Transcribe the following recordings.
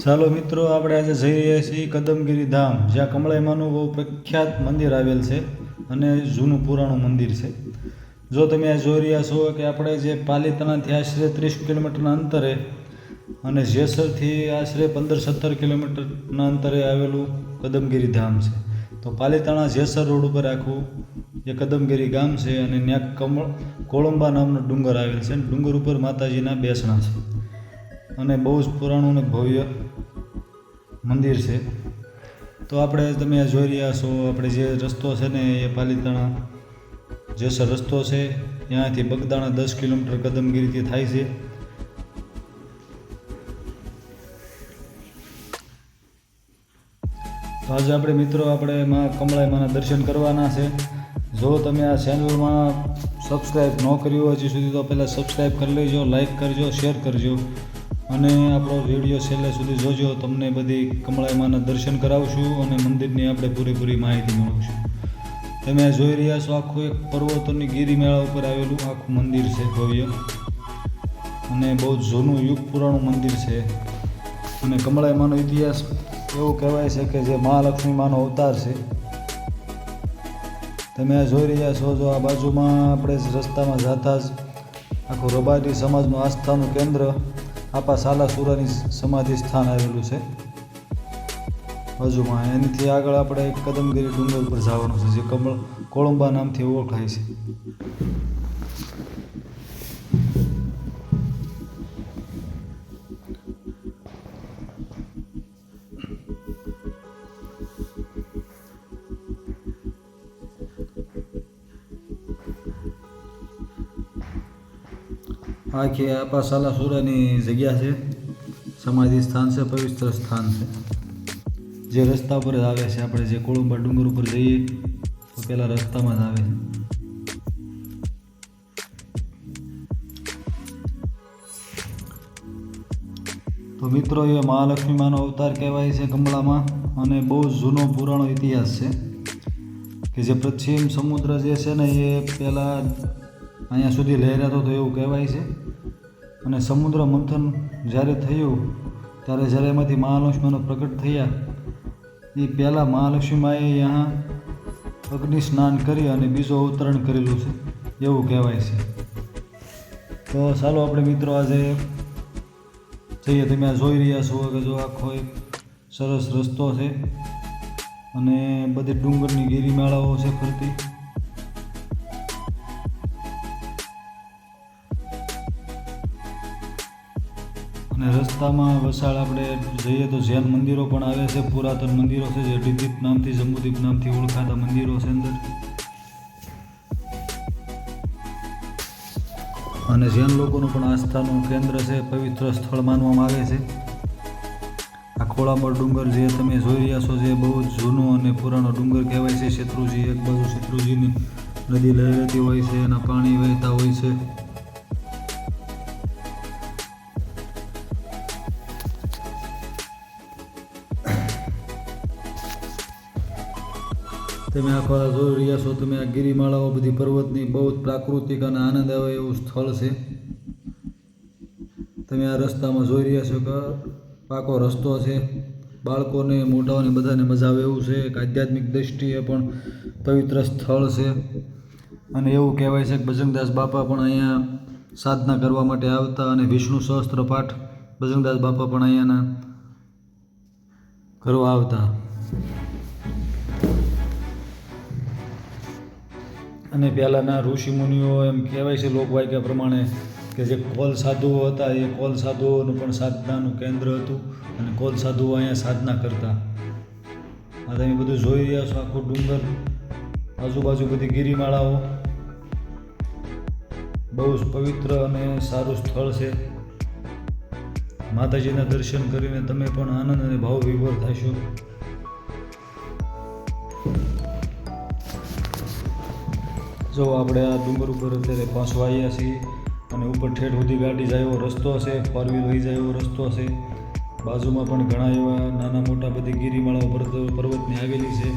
ચાલો મિત્રો, આપણે આજે જઈ રહ્યા છીએ કદમગીરી ધામ, જ્યાં કમળાઈમાનું બહુ પ્રખ્યાત મંદિર આવેલ છે અને જૂનું પુરાણું મંદિર છે. જો તમે આ જોઈ રહ્યા છો કે આપણે જે પાલીતાણાથી આશરે 30 કિલોમીટરના અંતરે અને જેસરથી આશરે 15-17 કિલોમીટરના અંતરે આવેલું કદમગીરી ધામ છે. તો પાલીતાણા જેસર રોડ ઉપર આખું જે કદમગીરી ગામ છે અને ત્યાં કોળંબા નામનો ડુંગર આવેલ છે. ડુંગર ઉપર માતાજીના બેસણા છે અને બહુ જ પુરાણું અને ભવ્ય મંદિર છે. તો તમે આ જોઈ રહ્યા છો, આપણે જે રસ્તો છે ને એ પાલીતાણા જેસર રસ્તો છે. ત્યાંથી બગદાણા 10 કિલોમીટર કદમગીરીથી થાય છે. તો આજે આપણે મિત્રો માં કમળાઈમાના દર્શન કરવાના છે. જો તમે આ ચેનલમાં સબસ્ક્રાઈબ ન કર્યું હોય હજી સુધી તો પહેલાં સબસ્ક્રાઈબ કરી લેજો, લાઈક કરજો, શેર કરજો અને આપણો વિડીયો છેલ્લે સુધી જોજો. તમને બધી કમળાઈમાના દર્શન કરાવશું અને મંદિરની આપણે પૂરેપૂરી માહિતી મેળવશું. તમે આ જોઈ રહ્યા છો, આખું એક પર્વતોની ગિરિમેળા ઉપર આવેલું આખું મંદિર છે ભવ્ય અને બહુ જૂનું યુગ પુરાણું મંદિર છે. અને કમળાઈમાનો ઇતિહાસ એવું કહેવાય છે કે જે મહાલક્ષ્મી માનો અવતાર છે. તમે આ જોઈ રહ્યા છો, જો આ બાજુમાં આપણે રસ્તામાં જતા જ આખું રબારી સમાજનું આસ્થાનું કેન્દ્ર આપા સાલાસુરાની સમાધિ સ્થાન આવેલું છે બાજુમાં. એનાથી આગળ આપણે કદમગીરી ડુંગર પર જવાનું છે, જે કોળંબા નામથી ઓળખાય છે. આખી આપા સાલાસુરાની જગ્યા છે, સમાધિ સ્થાન છે, પવિત્ર સ્થાન છે. જે રસ્તા પર જ આવે છે. આપણે જે કોળંબા ડુંગર ઉપર જઈએ તો પહેલાં રસ્તામાં જ આવે છે. તો મિત્રો, એ મહાલક્ષ્મી માનો અવતાર કહેવાય છે કમળામાં અને બહુ જૂનો પુરાણો ઇતિહાસ છે કે જે પશ્ચિમ સમુદ્ર જે છે ને એ પહેલાં અહીંયા સુધી લહેરાતો હતો એવું કહેવાય છે. અને સમુદ્ર મંથન જ્યારે થયું ત્યારે જ્યારે એમાંથી મહાલક્ષ્મીનો પ્રગટ થયા એ પહેલાં મહાલક્ષ્મીમાએ અહીંયા અગ્નિ સ્નાન કરી અને બીજું અવતરણ કરેલું છે એવું કહેવાય છે. તો ચાલો આપણે મિત્રો આજે જઈએ. તમે આ જોઈ રહ્યા છો કે જો આખો એક સરસ રસ્તો છે અને બધી ડુંગરની ગિરિમાળાઓ છે ફરતી. અને રસ્તામાં વસાળ આપણે જઈએ તો જૈન મંદિરો પણ આવે છે, પુરાતન મંદિરો છે, જે જટીદીપ નામથી, જંબુદીપ નામથી ઓળખાતા મંદિરો છે અંદર. અને જૈન લોકોનું પણ આસ્થાનું કેન્દ્ર છે, પવિત્ર સ્થળ માનવામાં આવે છે. આ કોળંબા ડુંગર જે તમે જોઈ રહ્યા છો, જે બહુ જ જૂનો અને પુરાણો ડુંગર કહેવાય છે. શેત્રુજી, એક બાજુ શેત્રુજીની નદી લહેરાતી હોય છે, એના પાણી વહેતા હોય છે. તમે આખો જોઈ રહ્યા છો, તમે આ ગિરિમાળાઓ બધી પર્વતની બહુ જ પ્રાકૃતિક અને આનંદ આવે એવું સ્થળ છે. તમે આ રસ્તામાં જોઈ રહ્યા છો કે પાકો રસ્તો છે. બાળકોને, મોટાઓને બધાને મજા આવે એવું છે. એક આધ્યાત્મિક દૃષ્ટિએ પણ પવિત્ર સ્થળ છે. અને એવું કહેવાય છે કે બજરંગદાસ બાપા પણ અહીંયા સાધના કરવા માટે આવતા અને વિષ્ણુ સહસ્ત્ર પાઠ બજરંગદાસ બાપા પણ અહીંયાના કરવા આવતા. અને પહેલાંના ઋષિ મુનિઓ એમ કહેવાય છે લોકવાયકા પ્રમાણે કે જે કોલ સાધુઓ હતા એ કોલ સાધુઓનું પણ સાધનાનું કેન્દ્ર હતું અને કોલ સાધુઓ અહીંયા સાધના કરતા. આ તમે બધું જોઈ રહ્યા છો, આખું ડુંગર, આજુબાજુ બધી ગિરિમાળાઓ. બહુ જ પવિત્ર અને સારું સ્થળ છે. માતાજીના દર્શન કરીને તમે પણ આનંદ અને ભાવ વિભોર થશો. જો આપણે આ ડુંગર ઉપર અત્યારે પહોંચવા આવ્યા છીએ અને ઉપર ઠેઠ સુધી ગાડી જાય એવો રસ્તો છે, 4 વ્હીલ લઈ જાય એવો રસ્તો છે. બાજુમાં પણ ઘણા એવા નાના મોટા બધી ગિરિમાળાઓ પર્વતની આવેલી છે.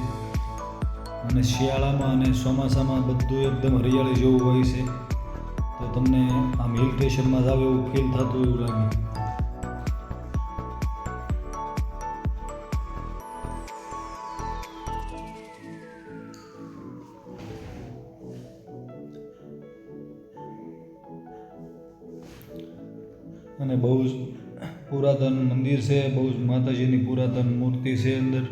અને શિયાળામાં અને ચોમાસામાં બધું એકદમ હરિયાળી જેવું હોય છે. તો તમને આમ હિલ સ્ટેશનમાં જાવ એવું ફીલ થતું એવું લાગે. અને બહુ જ પુરાતન મંદિર છે, બહુ જ માતાજીની પુરાતન મૂર્તિ છે અંદર.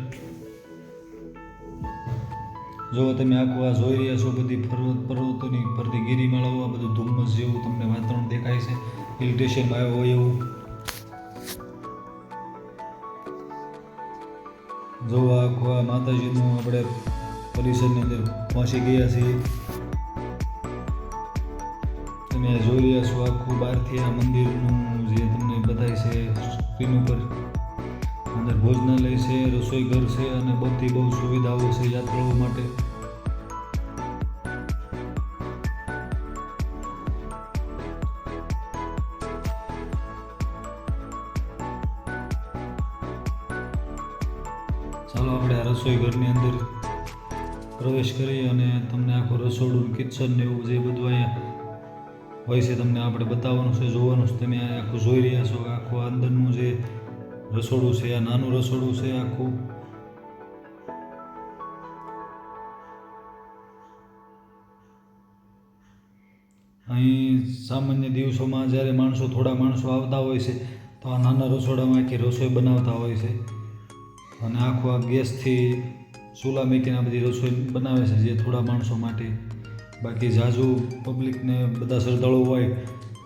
જો તમે આખું આ જોઈ રહ્યા છો, બધી પર્વતોની ફરતી ગિરિમાળાઓ, આ બધું ધુમ્મસ જેવું તમને વાતાવરણ દેખાય છે, હિલ સ્ટેશનમાં આવ્યો હોય એવું. જો આખું આ માતાજીનું આપણે પરિસરની અંદર પહોંચી ગયા છીએ. તમે જોઈ રહ્યા છો આખું બહારથી આ મંદિરનું જે તમને બતાય છે સ્ક્રીન ઉપર. અંદર ભોજનાલય છે, રસોઈ ઘર છે અને બધી બહુ સુવિધાઓ છે યાત્રાળુઓ માટે. ચાલો આપણે આ રસોઈ ઘરની અંદર પ્રવેશ કરીએ અને તમને આખું રસોડું, કિચન ને એવું જે બધું અહીંયા હોય છે તમને આપણે બતાવવાનું છે, જોવાનું છે. તમે આખું જોઈ રહ્યા છો આખું અંદરનું જે રસોડું છે, આ નાનું રસોડું છે આખું. અહીં સામાન્ય દિવસોમાં જ્યારે થોડા માણસો આવતા હોય છે તો આ નાના રસોડામાં આખી રસોઈ બનાવતા હોય છે. અને આખું આ ગેસથી ચૂલા મૂકીને આ બધી રસોઈ બનાવે છે જે થોડા માણસો માટે. બાકી ઝાઝુ પબ્લિકને બધા શ્રદ્ધાળુ હોય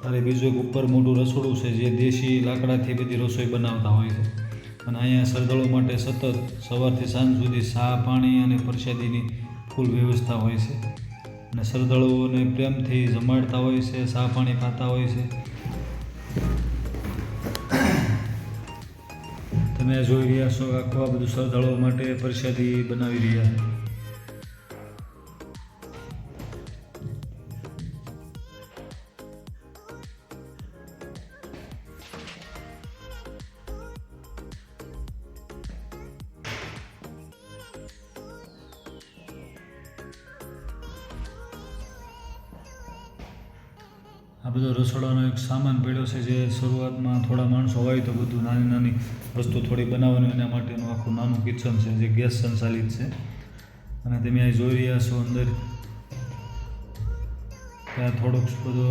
ત્યારે બીજું એક ઉપર મોટું રસોડું છે જે દેશી લાકડાથી બધી રસોઈ બનાવતા હોય છે. અને અહીંયા શ્રદ્ધાળુઓ માટે સતત સવારથી સાંજ સુધી ચા, પાણી અને પ્રસાદીની ફૂલ વ્યવસ્થા હોય છે. અને શ્રદ્ધાળુઓને પ્રેમથી જમાડતા હોય છે, ચા પાણી પાતા હોય છે. તમે જોઈ રહ્યા છો આખું આ બધું શ્રદ્ધાળુઓ માટે પ્રસાદી બનાવી રહ્યા. આ બધો રસોડાનો એક સામાન પડ્યો છે જે શરૂઆતમાં થોડા માણસો હોય તો બધું નાની વસ્તુ થોડી બનાવવાની એના માટેનું આખું નાનું કિચન છે જે ગેસ સંચાલિત છે. અને તમે અહીં જોઈ રહ્યા છો અંદર ત્યાં થોડોક બધો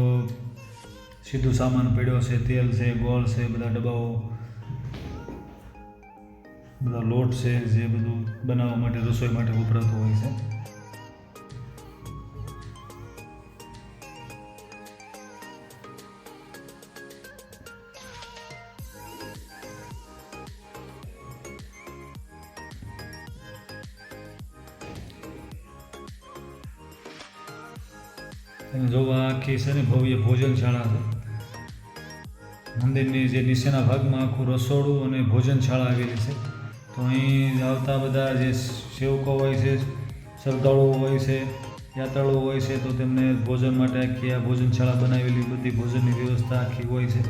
સીધું સામાન પડ્યો છે, તેલ છે, ગોળ છે, બધા ડબ્બાઓ, બધા લોટ છે જે બધું બનાવવા માટે રસોઈ માટે વપરાતું હોય છે. તમે જોવા આખી છે ને ભવ્ય ભોજનશાળા છે. મંદિરની જે નીચેના ભાગમાં આખું રસોડું અને ભોજનશાળા આવેલી છે. તો અહીં આવતા બધા જે સેવકો હોય છે, શ્રદ્ધાળુઓ હોય છે, યાત્રાળુઓ હોય છે તો તેમને ભોજન માટે આખી આ ભોજનશાળા બનાવેલી, બધી ભોજનની વ્યવસ્થા આખી હોય છે.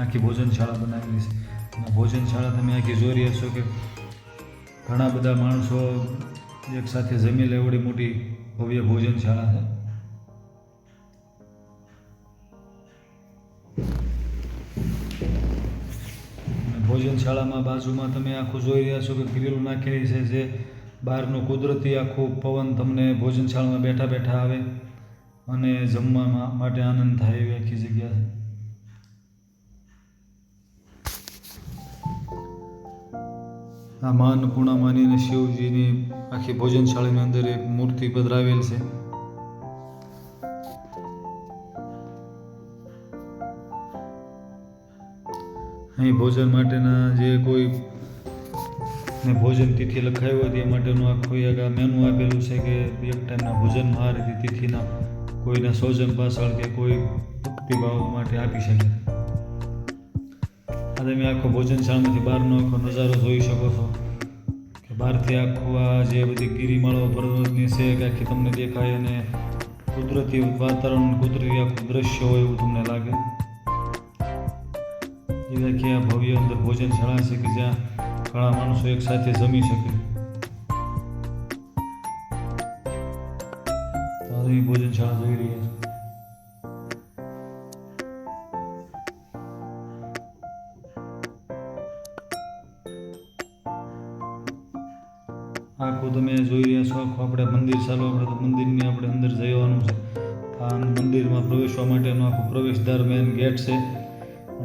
આખી ભોજનશાળા બનાવેલી છે. અને ભોજનશાળા તમે આખી જોઈ રહ્યા છો કે ઘણા બધા માણસો એકસાથે જમી લે એવડી મોટી ભવ્ય ભોજનશાળા છે. ભોજનશાળામાં બાજુમાં તમે આખું જોઈ રહ્યા છો કે ગ્રીલ નાખેલી છે જે બહારનું કુદરતી આખું પવન તમને ભોજનશાળામાં બેઠા બેઠા આવે અને જમવા માટે આનંદ થાય એવી આખી જગ્યા છે. આ મા અન્નપૂર્ણા માની અને શિવજીની આખી ભોજનશાળાની અંદર એક મૂર્તિ પધરાવેલ છે. અહીં ભોજન માટેના જે કોઈ ને ભોજન તિથિ લખાયું હોય તે માટેનું આખું એક મેનુ આપેલું છે કે એક ટાઈમના ભોજનમાં આ રીતે તિથિના કોઈના સોજન પાછળ કે કોઈ ભક્તિભાવ માટે આપી શકે. આ તમે આખો ભોજનશાળામાંથી બહારનો આખો નજારો જોઈ શકો છો કે બહારથી આખું આ જે બધી ગિરિમાળો પર્વતની છે કે આખી તમને દેખાય અને કુદરતી વાતાવરણ, કુદરતી આખું દ્રશ્ય હોય એવું તમને લાગે. એ આખી આ ભવ્ય અંદર ભોજનશાળા છે કે જ્યાં ઘણા માણસો એક સાથે જમી શકે. આવી ભોજનશાળા જોઈ રહ્યા છે. આખું તમે જોઈ રહ્યા છો આખું આપણે મંદિર ચાલો આપણે તો મંદિરની આપણે અંદર જવાનું છે. આ મંદિરમાં પ્રવેશવા માટેનો આખું પ્રવેશદ્વાર મેન ગેટ છે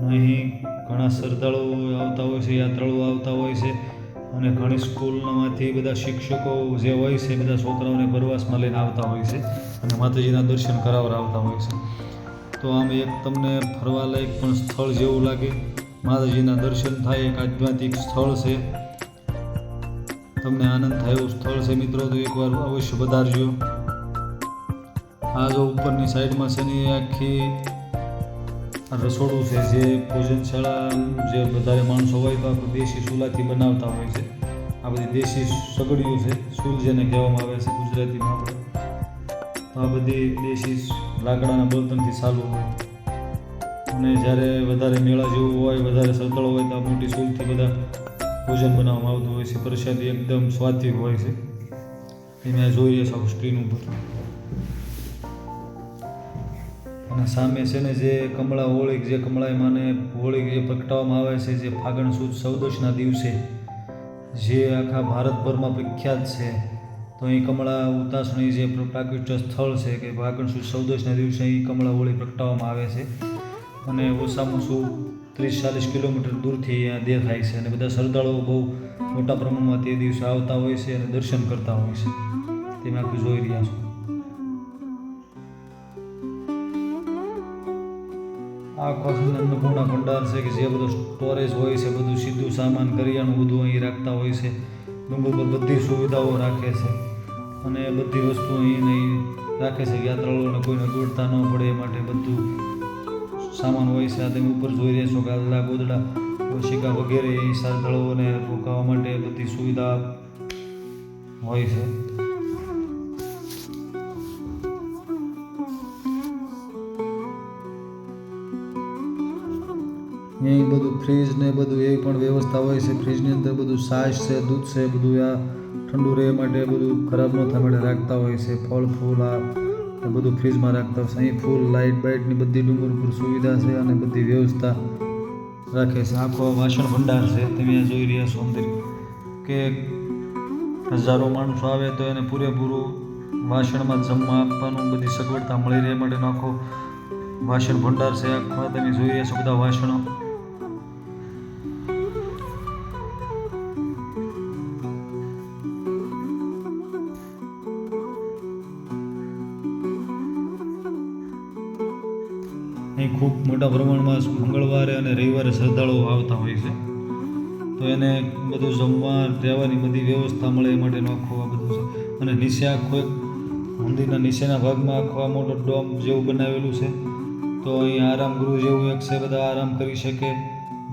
અહીં ઘણા શ્રદ્ધાળુઓ આવતા હોય છે, યાત્રાળુઓ આવતા હોય છે અને ઘણી સ્કૂલમાંથી બધા શિક્ષકો જે હોય છે બધા છોકરાઓને પ્રવાસમાં લઈને આવતા હોય છે અને માતાજીના દર્શન કરાવવા આવતા હોય છે. તો આમ એક તમને ફરવાલાયક પણ સ્થળ જેવું લાગે, માતાજીના દર્શન થાય, એક આધ્યાત્મિક સ્થળ છે, તમને આનંદ થાય એવું સ્થળ છે મિત્રો. તો એકવાર અવશ્ય પધારજો. આ જો ઉપરની સાઈડમાં છે ને એ આખી રસોડું છે, જે ભોજનશાળા જે વધારે માણસો હોય તો આપણે દેશી ચૂલાથી બનાવતા હોય છે. આ બધી દેશી સગડીઓ છે, ચૂલ જેને કહેવામાં આવે છે ગુજરાતીમાં આપણે. તો આ બધી દેશી લાકડાના બળતણથી ચાલુ હોય અને જ્યારે વધારે મેળા જેવું હોય, વધારે શ્રદ્ધાળુ હોય તો આ મોટી ચૂલથી બધા ભોજન બનાવવામાં આવતું હોય છે. પ્રસાદી એકદમ સ્વાદિષ્ટ હોય છે, તમે આ જોઈએ છો સ્ક્રીન ઉપર. અને સામે છે ને જે કમળા હોળી, જે કમળાઈ માને હોળી જે પ્રગટાવવામાં આવે છે, જે ફાગણ સુદ 14ના દિવસે, જે આખા ભારતભરમાં પ્રખ્યાત છે. તો અહીં કમળા ઉતાસણી જે પ્રાકૃતિક સ્થળ છે કે ફાગણ સુદ 14ના દિવસે અહીં કમળા હોળી પ્રગટાવવામાં આવે છે અને ઓછામાં ઓછું 30-40 કિલોમીટર દૂરથી અહીંયા દેખાય છે અને બધા શ્રદ્ધાળુઓ બહુ મોટા પ્રમાણમાં તે દિવસે આવતા હોય છે અને દર્શન કરતા હોય છે. તમે આખું જોઈ રહ્યા છો. આખો અન્નપૂર્ણા ભંડાર છે કે જે બધું સ્ટોરેજ હોય છે, બધું સીધું સામાન કરિયાણું બધું અહીં રાખતા હોય છે. ડુંગર પર બધી સુવિધાઓ રાખે છે અને બધી વસ્તુ અહીં રાખે છે. યાત્રાળુઓને કોઈને દોડતા ન પડે એ માટે બધું સામાન હોય છે. આ તમે ઉપર જોઈ રહ્યા છો ગાદલા, ગોદડા, ઓશિકા વગેરે એ શ્રદ્ધાળુઓને રોકાવા માટે બધી સુવિધા હોય છે. અહીં બધું ફ્રીજ ને બધું એવી પણ વ્યવસ્થા હોય છે. ફ્રીજની અંદર બધું છાશ છે, દૂધ છે, બધું આ ઠંડુ રહે માટે બધું ખરાબ ન થાય માટે રાખતા હોય છે. ફળ ફૂલ આ બધું ફ્રીજમાં રાખતા હોય છે. અહીં ફૂલ લાઇટ બાઇટની બધી ડુંગર ઉપર સુવિધા છે અને બધી વ્યવસ્થા રાખે છે. આખો વાસણ ભંડાર છે, તમે આ જોઈ રહ્યા છો અંદર કે હજારો માણસો આવે તો એને પૂરેપૂરું વાસણમાં જમવા આપવાનું બધી સગવડતા મળી રહે માટેનો આખો વાસણ ભંડાર છે. આખો તમે જોઈ રહ્યા છો બધા વાસણો. અહીં ખૂબ મોટા પ્રમાણમાં મંગળવારે અને રવિવારે શ્રદ્ધાળુઓ આવતા હોય છે. તો એને બધું જમવા રહેવાની બધી વ્યવસ્થા મળે એ માટેનું આખું આ બધું છે. અને નીચે આખો એક મંદિરના નીચેના ભાગમાં આખો આ મોટો ડોમ જેવું બનાવેલું છે. તો અહીં આરામ ગૃહ જેવું એક છે, બધા આરામ કરી શકે,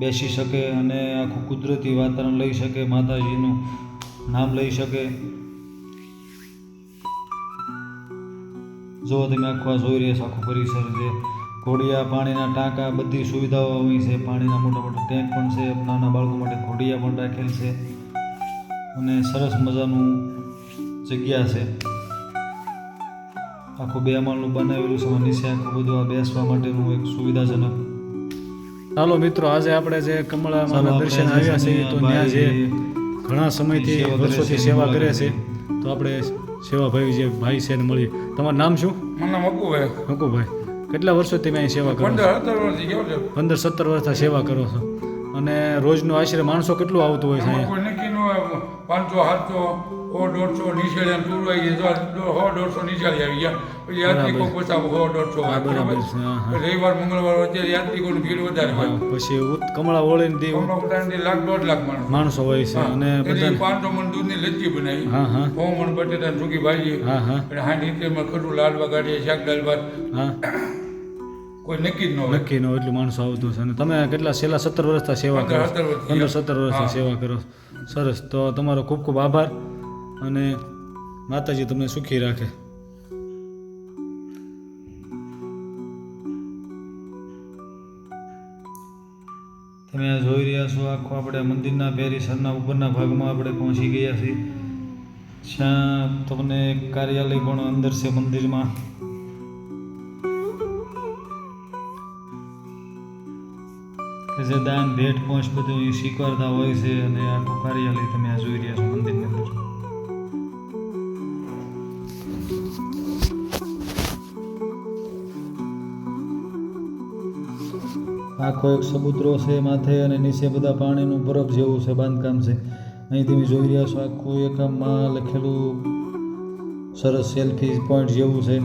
બેસી શકે અને આખું કુદરતી વાતાવરણ લઈ શકે, માતાજીનું નામ લઈ શકે. જો તમે આખું આ જોઈ રહ્યા છો આખું પરિસર છે. ઘોડિયા, પાણીના ટાંકા, બધી સુવિધાઓ આવી છે. પાણીના મોટા મોટા ટેન્ક પણ છે. નાના બાળકો માટે ઘોડિયા પણ રાખેલ છે અને સરસ મજાનું જગ્યા છે. આખું 2 માળનું બનાવેલું છે. નીચે આખું બધું આ બેસવા માટેનું એક સુવિધાજનક. ચાલો મિત્રો, આજે આપણે જે કમળામાના દર્શન આવ્યા છે તો ત્યાં જે ઘણા સમયથી વર્ષોથી સેવા કરે છે તો આપણે સેવાભાઈ જે ભાઈ છે ને મળીએ. તમારું નામ શું? મારું નામ મકુભાઈ. મકુભાઈ, કેટલા વર્ષોથી તમે અહીં સેવા કરો છો? 15-17 વર્ષથી સેવા કરો છો. અને રોજનું આશરે માણસો કેટલું આવતું હોય છે અહીંયા? કોઈ નક્કી નો 500, 700, 100, 150 નીચેળ્યા ટૂર આવી ગયા 100-150 નીચેળી આવી ગયા. પછી યાત્રિકો પચાસ 100-150 બરાબર છે. રવિવાર મંગળવાર વચ્ચે યાત્રિકોની ભીડ વધારે હોય. પછી કમળા હોળીની દી લાખ માણસો હોય છે અને બધા 500 મણ દૂધની લચ્છી બનાવી, હા હા 100 મણ બટેટા સૂકી ભાજી, હા હા અને 60-70 મણ ખટું લાડવા કાઢીએ, શાક દાળ ભાત. હા, કોઈ નક્કી જ ન હોય. નક્કી ન હોય એટલું માણસો આવતું છે. અને તમે કેટલા છેલ્લા 17 વર્ષથી સેવા કરો? 15-17 વર્ષથી સેવા કરો. સરસ. તો તમારો ખૂબ ખૂબ આભાર અને માતાજી તમને સુખી રાખે. તમે આ જોઈ રહ્યા છો આખું આપણે મંદિરના પેરિસરના ઉપરના ભાગમાં આપણે પહોંચી ગયા છીએ. જ્યાં તમને કાર્યાલય પણ અંદર છે મંદિરમાં. કે જે દાન ભેટ પહોંચ બધું એ સ્વીકારતા હોય છે અને આખું કાર્યાલય તમે આ જોઈ રહ્યા છો મંદિરની અંદર. આ આખો એક સબૂતરો છે માથે અને નીચે બધા પાણીનું બરફ જેવું છે બાંધકામ છે. અહીં તમે જોઈ રહ્યા છો આખું એક આમાં લખેલું સરસ સેલ્ફી પોઈન્ટ જેવું છે.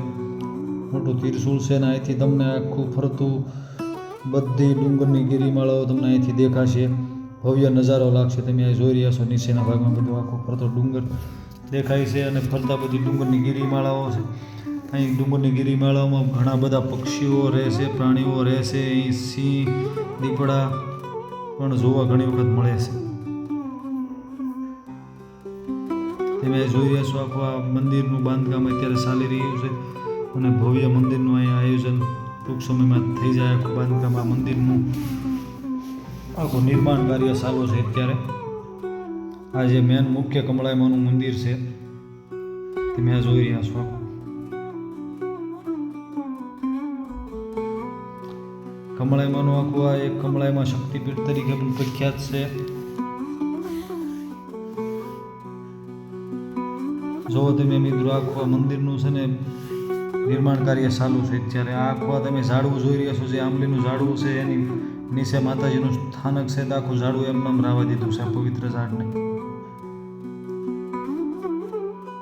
મોટું ત્રિશૂળ છે ને અહીંથી તમને આખું ફરતું બધી ડુંગરની ગિરિમાળાઓ તમને અહીંથી દેખાશે. ભવ્ય નજારો લાગશે. તમે અહીં જોઈ રહ્યા છો નીચેના ભાગમાં બધું આખો ફરતો ડુંગર દેખાય છે અને ફરતા બધી ડુંગરની ગિરિમાળાઓ છે. અહીં ડુંગરની ગિરિમાળાઓમાં ઘણા બધા પક્ષીઓ રહે છે, પ્રાણીઓ રહે છે. અહીં સિંહ, દીપડા પણ જોવા ઘણી વખત મળે છે. તમે જોઈ રહ્યા છો આખું આ મંદિરનું બાંધકામ અત્યારે ચાલી રહ્યું છે અને ભવ્ય મંદિરનું અહીંયા આયોજન ટૂંક સમયમાં થઈ જાય. આખું બાંધકામ આ મંદિરનું આખું નિર્માણ કાર્ય ચાલુ છે અત્યારે. આ જે મેન મુખ્ય કમળાઈમાનું મંદિર છે તમે આ જોઈ રહ્યા છો. કમળાઈમાનું આખું આ એક કમળાઈમાં શક્તિપીઠ તરીકે પણ પ્રખ્યાત છે. જો તમે મિત્રો આખું આ મંદિરનું છે ને નિર્માણ કાર્ય ચાલુ છે અત્યારે. આ આખું તમે ઝાડવું જોઈ રહ્યા છો, જે આંબલીનું ઝાડવું છે એની નીચે માતાજીનું સ્થાનક છે. તો આખું ઝાડવું એમ નામ રાવા દીધું છે આ પવિત્ર ઝાડને.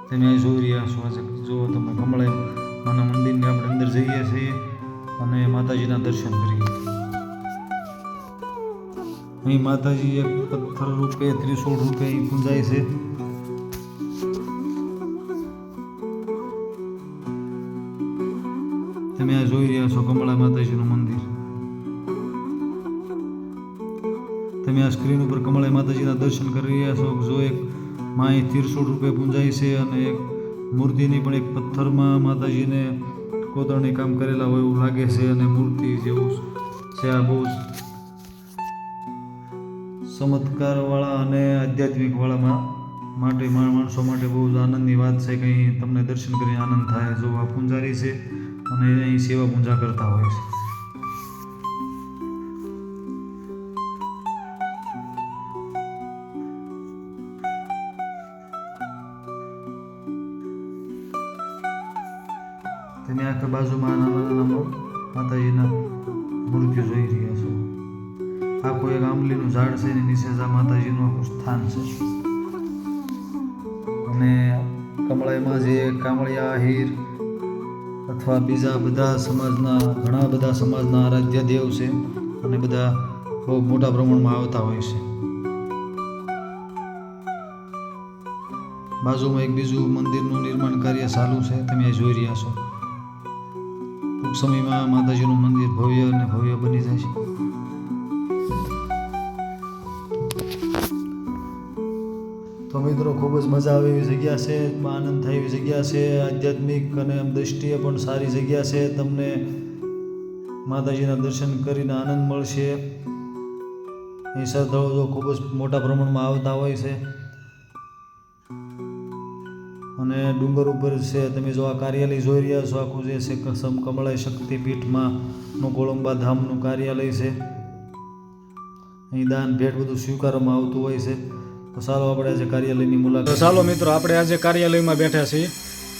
તમે અહીં જોઈ રહ્યા છો. આજે જુઓ તમે કમળાઈ માના મંદિરની આપણે અંદર જઈએ છીએ અને માતાજીના દર્શન કરીએ. અહીં માતાજી એક પથ્થર રૂપે, ત્રિશૂળ રૂપે અહીં પૂજાય છે. તમે આ જોઈ રહ્યા છો કમળા માતાજીનું મંદિર. તમે આ સ્ક્રીન ઉપર કમળા માતાજીના દર્શન કરી રહ્યા છો. જો એક માં ત્રિશૂળ રૂપે પૂજાય છે અને એક મૂર્તિની પણ એક પથ્થરમાં માતાજીને કોતરણી કામ કરેલા હોય એવું લાગે છે અને મૂર્તિ જેવું છે. આ બહુ ચમત્કારવાળા અને આધ્યાત્મિકવાળા માટે માણસો માટે બહુ જ આનંદની વાત છે કે અહીં તમને દર્શન કરીને આનંદ થાય. જો આ પૂંજારી છે અને અહીં સેવા પૂજા કરતા હોય છે. તમે આખા બાજુમાં નાના નાના માતાજીના મૂર્તિઓ જોઈ રહ્યા છો. આખું એક આંબલીનું ઝાડ છે એની નીચે આ માતાજીનું આખું સ્થાન છે. અને કમળાઈમાં જે કામળિયા આહિર અથવા બીજા બધા સમાજના ઘણા બધા સમાજના આરાધ્ય દેવ છે અને બધા બહુ મોટા પ્રમાણમાં આવતા હોય છે. બાજુમાં એક બીજું મંદિરનું નિર્માણ કાર્ય ચાલુ છે. તમે જોઈ રહ્યા છો. ટૂંક સમયમાં માતાજીનું મંદિર ભવ્ય અને ભવ્ય બની જાય છે. તો મિત્રો ખૂબ જ મજા આવે એવી જગ્યા છે, આનંદ થાય એવી જગ્યા છે. આધ્યાત્મિક અને દ્રષ્ટિએ પણ સારી જગ્યા છે. તમને માતાજીના દર્શન કરીને આનંદ મળશે. અહીં શ્રદ્ધાળુઓ ખૂબ જ મોટા પ્રમાણમાં આવતા હોય છે અને ડુંગર ઉપર છે. તમે જો આ કાર્યાલય જોઈ રહ્યા છો, આખું જે છે કમળાઈ શક્તિપીઠમાં નું કોળંબા ધામનું કાર્યાલય છે. અહીં દાન ભેટ બધું સ્વીકારવામાં આવતું હોય છે. તો ચાલો આપણે આજે કાર્યાલયની મુલાકાત. તો ચાલો મિત્રો, આપણે આજે કાર્યાલયમાં બેઠા છીએ.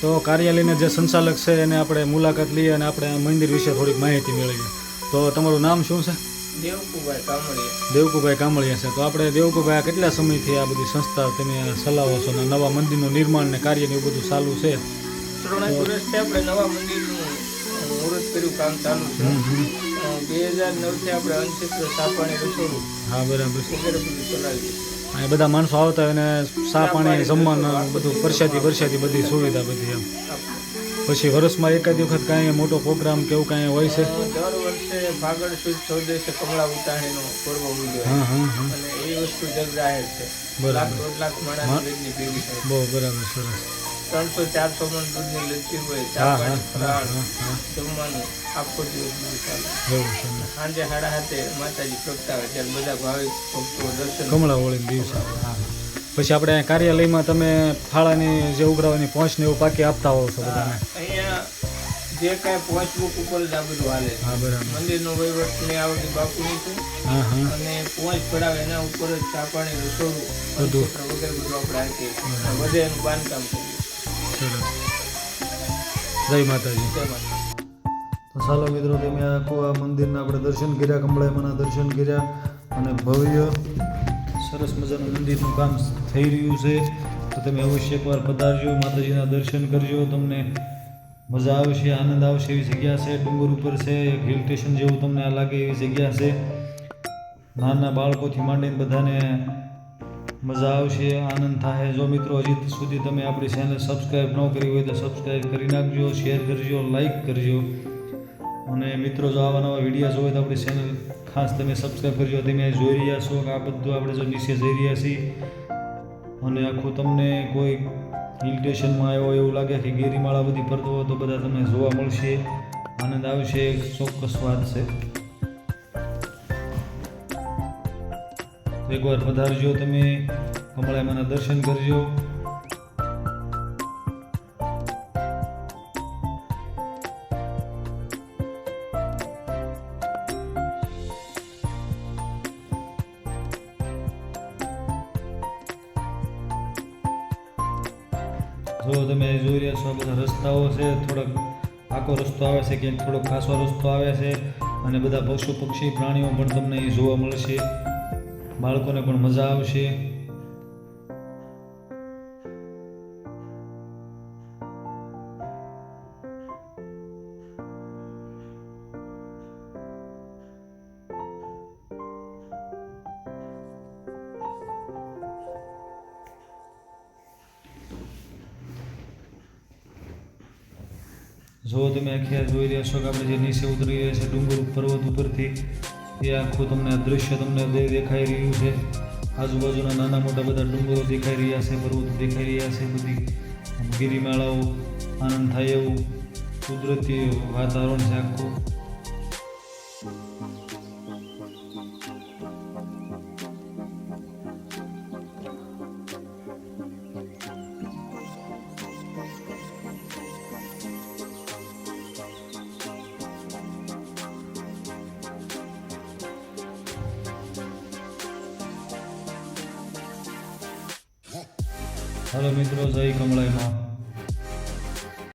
તો કાર્યાલયના જે સંચાલક છે એને આપણે મુલાકાત લઈએ અને આપણે આ મંદિર વિશે થોડીક માહિતી મેળવીએ. તો તમારું નામ શું છે? દેવકુભાઈ કામળિયા. દેવકુભાઈ કામળિયા છે. તો આપણે દેવકુભાઈ આ કેટલા સમયથી આ બધી સંસ્થા તમે ચલાવો છો ને નવા મંદિરનું નિર્માણ ને કાર્ય ને એવું બધું ચાલુ છે? 3 વર્ષથી આપણે નવા મંદિરનું મુહૂર્ત કર્યું, કામ ચાલુ છે. 2009 થી આપણે અનક્ષેત્ર સાપાણી રસોડું હા બરાબર છે. વગેરે બધું ચલાવીએ. અને બધા માણસો આવતા હોય અને ચા પાણી જમવાનું બધું પ્રસાદી બધી સુવિધા બધી એમ. પછી વર્ષમાં એકાદ વખત કાંઈ મોટો પ્રોગ્રામ કે એવું કાંઈ હોય છે? દર વર્ષે ફાગણ સુદ ચૌદસે કમળા ઉતાણીનો પર્વ ઉજવે હા હા હા અને એ વસ્તુ જગજાહેર છે. બરાબર. 1,00,000-1,50,000 માણસ ભેગની ભેગી થાય. બહુ બરાબર, સરસ. 300-400 મણ દૂધની લચ્છી હોય, હા ચા હા પાણી હા ફરાળ હા હા જમવાનું આખો દિવસ બધું ચાલે. એવું છે. સાંજે 7:30 માતાજી પ્રગટાવે ત્યારે બધા ભાવિક ભક્તો દર્શન. કમળા હોળી દિવસે. હા. પછી આપણે અહીંયા કાર્યાલયમાં તમે ફાળાની જે ઉઘરાવાની પહોંચ ને એવું પાકી આપતા હોવ છો બધાને? અહીંયા જે કાંઈ પહોંચબુક ઉપર જ આ બધું હાલે છે. હા બરાબર. મંદિરનો વહીવટની આવડની બાપુની છે હા હા અને પહોંચ પડાવે એના ઉપર જ ચા પાણી રસોડું બધું. વગેરે બધું આપણે આપીએ છીએ. બધે એનું બાંધકામ કરીએ છીએ. સરસ. જય માતાજી. જય માતા. તો ચાલો મિત્રો, તમે આખું આ મંદિરના આપણે દર્શન કર્યા, કમળાઈમાના દર્શન કર્યા અને ભવ્ય સરસ મજાનું મંદિરનું કામ થઈ રહ્યું છે. તો તમે અવશ્ય એકવાર પધારજો, માતાજીના દર્શન કરજો, તમને મજા આવશે, આનંદ આવશે એવી જગ્યા છે. ડુંગર ઉપર છે, એક હિલ સ્ટેશન જેવું તમને આ લાગે એવી જગ્યા છે. નાના બાળકોથી માંડીને બધાને મજા આવશે, આનંદ થાય. જો મિત્રો હજી સુધી તમે આપણી ચેનલ સબસ્ક્રાઈબ ન કરી હોય તો સબસ્ક્રાઈબ કરી નાખજો, શેર કરજો, લાઈક કરજો. અને મિત્રો જો આવા નવા વિડીયો હોય તો આપણી ચેનલ ખાસ તમે સબસ્ક્રાઈબ કરજો. તમે જોઈ રહ્યા છો કે આ બધું આપણે જો નીચે જઈ રહ્યા છીએ અને આખું તમને કોઈ હિલ સ્ટેશનમાં આવ્યો એવું લાગે કે ગિરિમાળા બધી ફરતો હોય તો બધા તમને જોવા મળશે, આનંદ આવશે, ચોક્કસ વાત છે. એકવાર પધારજો, તમે કમળાઈમાના દર્શન કરજો. જો તમે જોઈ રહ્યા છો આ બધા રસ્તાઓ છે, થોડોક આખો રસ્તો આવે છે, ક્યાંક થોડોક ખાસો રસ્તો આવે છે અને બધા પશુ પક્ષી પ્રાણીઓ પણ તમને અહીં જોવા મળશે. બાળકોને પણ મજા આવશે. જો તમે આખી આ જોઈ રહ્યા છો કે આપણે જે નીચે ઉતરી રહ્યા છે ડુંગર પર્વત ઉપરથી, એ આખું તમને દૃશ્ય તમને દેખાઈ રહ્યું છે. આજુબાજુના નાના મોટા બધા ડુંગરો દેખાઈ રહ્યા છે, પર્વતો દેખાઈ રહ્યા છે, બધી ગિરિમાળાઓ, આનંદ થાય એવું કુદરતી વાતાવરણ છે આખું. હાલો મિત્રો, જય કમળાઈમાં.